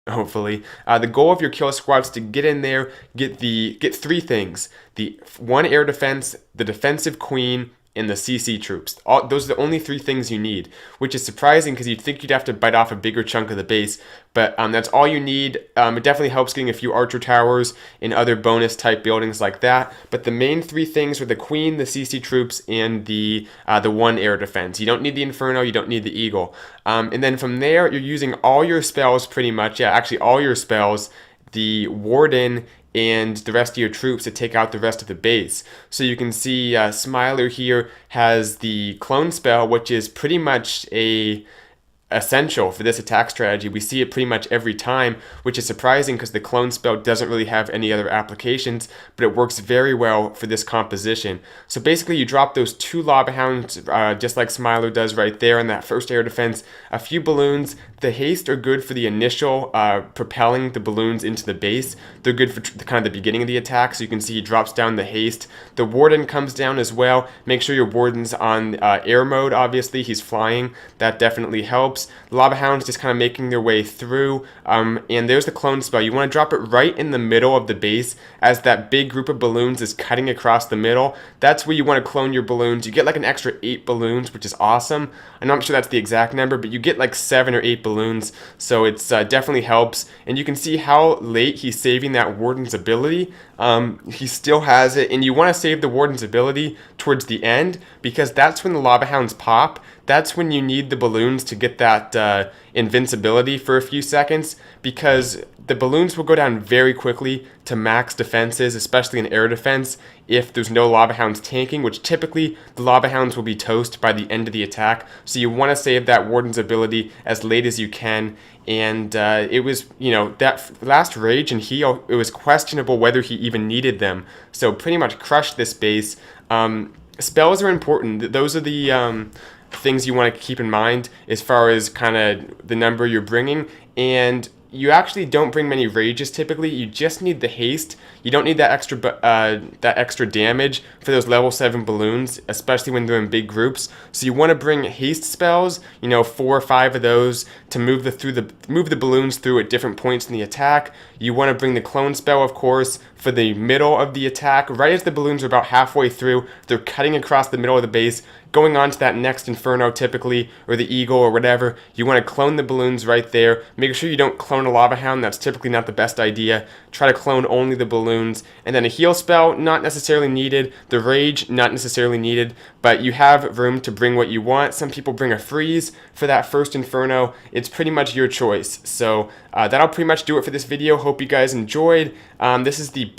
hopefully. The goal of your kill squad is to get in there, get three things: the one air defense, the defensive queen, and the CC troops. Those are the only three things you need, which is surprising because you'd think you'd have to bite off a bigger chunk of the base, but that's all you need. It definitely helps getting a few archer towers and other bonus type buildings like that, but the main three things are the queen, the CC troops, and the one air defense. You don't need the Inferno, you don't need the Eagle. And then from there, you're using all your spells pretty much, yeah, actually all your spells, the Warden, and the rest of your troops to take out the rest of the base. So you can see Smiler here has the clone spell, which is pretty much a essential for this attack strategy. We see it pretty much every time, which is surprising because the clone spell doesn't really have any other applications, but it works very well for this composition. So basically you drop those two Lava Hounds, just like Smiler does right there in that first air defense, a few balloons. The haste are good for the initial propelling the balloons into the base. They're good for kind of the beginning of the attack, so you can see he drops down the haste. The Warden comes down as well. Make sure your Warden's on air mode, obviously. He's flying. That definitely helps. The Lava Hounds just kind of making their way through. And there's the clone spell. You want to drop it right in the middle of the base as that big group of balloons is cutting across the middle. That's where you want to clone your balloons. You get like an extra 8 balloons, which is awesome. I'm not sure that's the exact number, but you get like 7 or 8 balloons, so it's definitely helps. And you can see how late he's saving that Warden's ability. He still has it, and you want to save the Warden's ability towards the end because that's when the Lava Hounds pop. That's when you need the balloons to get that invincibility for a few seconds, because the balloons will go down very quickly to max defenses, especially in air defense, if there's no Lava Hounds tanking, which typically the Lava Hounds will be toast by the end of the attack. So you want to save that Warden's ability as late as you can. And it was, that last Rage and Heal, it was questionable whether he even needed them. So pretty much crushed this base. Spells are important. Those are the things you want to keep in mind as far as kind of the number you're bringing. And you actually don't bring many rages typically. You just need the haste. You don't need that extra damage for those level 7 balloons, especially when they're in big groups. So you want to bring haste spells, 4 or 5 of those to move the balloons through at different points in the attack. You want to bring the clone spell, of course, for the middle of the attack. Right as the balloons are about halfway through, they're cutting across the middle of the base, going on to that next Inferno typically, or the Eagle or whatever. You want to clone the balloons right there. Make sure you don't clone a Lava Hound. That's typically not the best idea. Try to clone only the balloons. And then a heal spell, not necessarily needed. The Rage, not necessarily needed, but you have room to bring what you want. Some people bring a freeze for that first Inferno. It's pretty much your choice. So that'll pretty much do it for this video. Hope you guys enjoyed. This is the